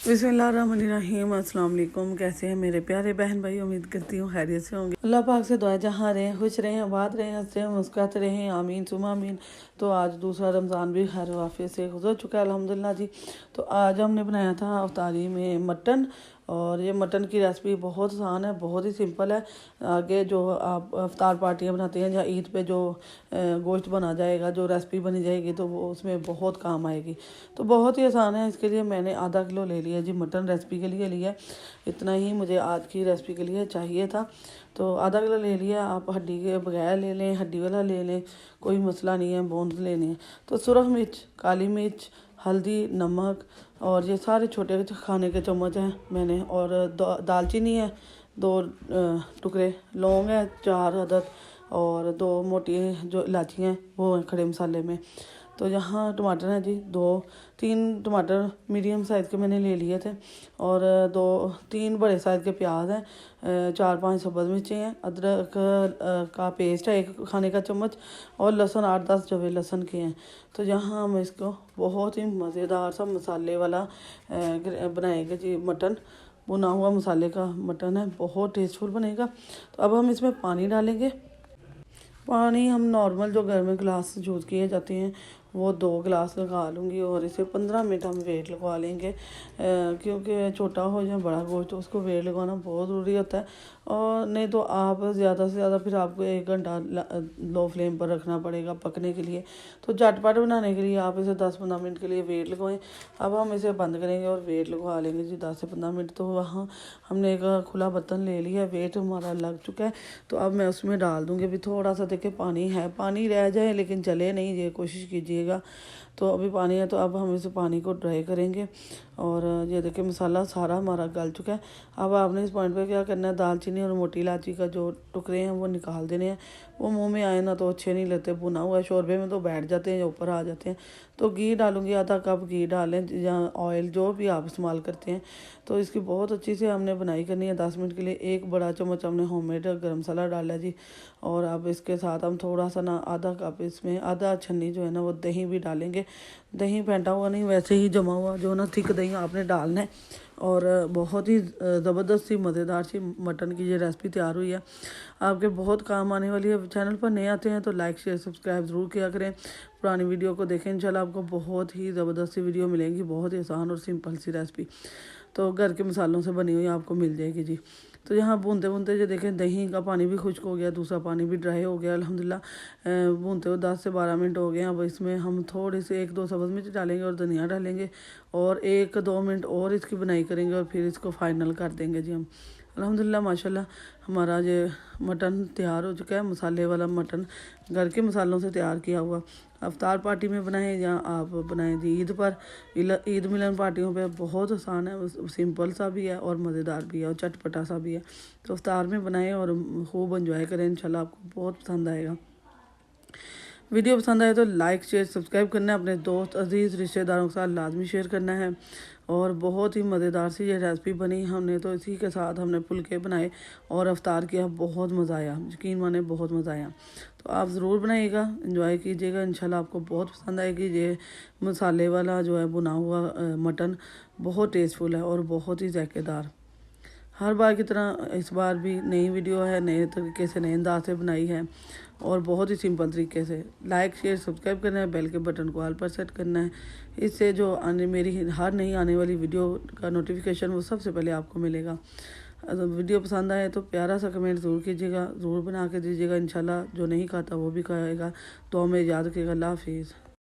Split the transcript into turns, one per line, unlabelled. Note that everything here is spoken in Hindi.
बिस्मिल्लाहिर्रहमानिर्रहीम। अस्सलाम वालेकुम। कैसे हैं मेरे प्यारे बहन भाई? उम्मीद करती हूँ खैरियत से होंगे। अल्लाह पाक से दुआ जहाँ रहें, खुश रहें, आबाद रहें, हंसते रहें, मुस्कुराते रहें। आमीन सुमा आमीन। तो आज दूसरा रमज़ान भी खैर वाफियत से गुजर चुका है अल्हम्दुलिल्लाह जी। तो आज हमने बनाया था अफ्तारी में मटन, और ये मटन की रेसिपी बहुत आसान है, बहुत ही सिंपल है। आगे जो आप अफ्तार पार्टियाँ बनाते हैं या ईद पे जो गोश्त बना जाएगा, जो रेसिपी बनी जाएगी, तो वो उसमें बहुत काम आएगी। तो बहुत ही आसान है। इसके लिए मैंने आधा किलो ले लिया जी, मटन रेसिपी के लिए लिया। इतना ही मुझे आज की रेसिपी के लिए चाहिए था, तो आधा किलो ले लिया। आप हड्डी के बगैर ले लें, हड्डी वाला ले लें, कोई मसला नहीं है, बोन्स लेने हैं। तो सुरख मिर्च, काली मिर्च, हल्दी, नमक, और ये सारे छोटे खाने के चम्मच हैं मैंने। और दालचीनी है 2 टुकड़े, लौंग है 4 अदद, और 2 मोटी जो इलायची हैं वो हैं खड़े मसाले में। तो यहाँ टमाटर हैं जी 2-3 टमाटर मीडियम साइज़ के मैंने ले लिए थे, और 2-3 बड़े साइज़ के प्याज हैं, 4-5 सब्ज़ मिर्चें हैं, अदरक का पेस्ट है 1 खाने का चम्मच, और लहसुन 8-10 जवे लहसुन के हैं। तो यहाँ हम इसको बहुत ही मज़ेदार सा मसाले वाला बनाएंगे जी। मटन भुना हुआ मसाले का मटन है, बहुत टेस्टफुल बनेगा। तो अब हम इसमें पानी डालेंगे। पानी हम नॉर्मल जो घर में गिलास यूज़ किए जाते हैं वो 2 गिलास लगा लूँगी, और इसे 15 मिनट हम वेट लगवा लेंगे, क्योंकि छोटा हो या बड़ा गोश्त तो उसको वेट लगवाना बहुत ज़रूरी होता है। और नहीं तो आप ज़्यादा से ज़्यादा फिर आपको 1 घंटा लो फ्लेम पर रखना पड़ेगा पकने के लिए। तो झटपट बनाने के लिए आप इसे 10-15 मिनट के लिए वेट लगवाएं। अब हम इसे बंद करेंगे और वेट लगवा लेंगे जी 10 से 15 मिनट। तो वहाँ हमने एक खुला बर्तन ले लिया, वेट हमारा लग चुका है। तो अब मैं उसमें डाल दूँगी। अभी थोड़ा सा देखिए पानी है, पानी रह जाए लेकिन चले नहीं, ये कोशिश कीजिएगा। तो अभी पानी है, तो अब हम इस पानी को ड्राई करेंगे। और ये देखिए मसाला सारा हमारा गल चुका है। अब आपने इस पॉइंट पे क्या करना है, दालचीनी और मोटी इलायची का जो टुकड़े हैं वो निकाल देने हैं। वो मुंह में आए ना तो अच्छे नहीं लगते, भुना हुआ शोरबे में तो बैठ जाते हैं या ऊपर आ जाते हैं। तो घी डालूंगी, आधा कप घी डालें या ऑयल जो भी आप इस्तेमाल करते हैं। तो इसकी बहुत अच्छी से हमने बनाई करनी है 10 मिनट के लिए। 1 बड़ा चम्मच हमने होममेड गरम मसाला डाला जी। और अब इसके साथ हम थोड़ा सा ना आधा कप इसमें आधा छन्नी जो है ना वो दही भी डालेंगे। दही फेंटा हुआ नहीं, वैसे ही जमा हुआ जो ना थिक दही आपने डालना है। और बहुत ही ज़बरदस्त सी मज़ेदार सी मटन की ये रेसिपी तैयार हुई है, आपके बहुत काम आने वाली है। चैनल पर नए आते हैं तो लाइक शेयर सब्सक्राइब ज़रूर किया करें। पुरानी वीडियो को देखें, इंशाल्लाह आपको बहुत ही ज़बरदस्त सी वीडियो मिलेंगी, बहुत ही आसान और सिंपल सी रेसिपी। तो घर के मसालों से बनी हुई आपको मिल जाएगी जी। तो यहाँ भूनते भूनते जो देखें दही का पानी भी खुश्क हो गया, दूसरा पानी भी ड्राई हो गया अल्हम्दुलिल्लाह। भूनते हुए 10 से 12 मिनट हो गए। अब इसमें हम थोड़े से 1-2 सब्ज़ मिर्च डालेंगे और धनिया डालेंगे, और 1-2 मिनट और इसकी बनाई करेंगे, और फिर इसको फाइनल कर देंगे जी हम। अल्हम्दुलिल्लाह माशाल्लाह हमारा ये मटन तैयार हो चुका है। मसाले वाला मटन घर के मसालों से तैयार किया हुआ। अफ्तार पार्टी में बनाएं या आप बनाएं जी ईद पर, ईद मिलन पार्टियों पे बहुत आसान है, सिंपल सा भी है और मज़ेदार भी है और चटपटा सा भी है। तो अफ्तार में बनाएं और खूब एंजॉय करें, इंशाल्लाह आपको बहुत पसंद आएगा। वीडियो पसंद आए तो लाइक शेयर सब्सक्राइब करना है, अपने दोस्त अजीज़ रिश्तेदारों के साथ लाजमी शेयर करना है। और बहुत ही मज़ेदार सी ये रेसिपी बनी हमने, तो इसी के साथ हमने फुलके बनाए और अफ्तार किया। बहुत मज़ा आया, यकीन माने बहुत मज़ा आया। तो आप ज़रूर बनाइएगा, एंजॉय कीजिएगा, इंशाल्लाह आपको बहुत पसंद आएगी। ये मसाले वाला जो है भुना हुआ मटन बहुत टेस्टफुल है और बहुत ही जायकेदार। हर बार की तरह इस बार भी नई वीडियो है, नए तरीके से नए अंदाज से बनाई है, और बहुत ही सिंपल तरीके से। लाइक शेयर सब्सक्राइब करना है, बेल के बटन को ऑल पर सेट करना है। इससे जो मेरी हर नई आने वाली वीडियो का नोटिफिकेशन वो सबसे पहले आपको मिलेगा। अगर वीडियो पसंद आए तो प्यारा सा कमेंट ज़रूर कीजिएगा, ज़रूर बना के दीजिएगा। इंशाल्लाह जो नहीं खाता वो भी खाएगा। तो हमें याद रखिएगा। अल्लाह हाफिज़।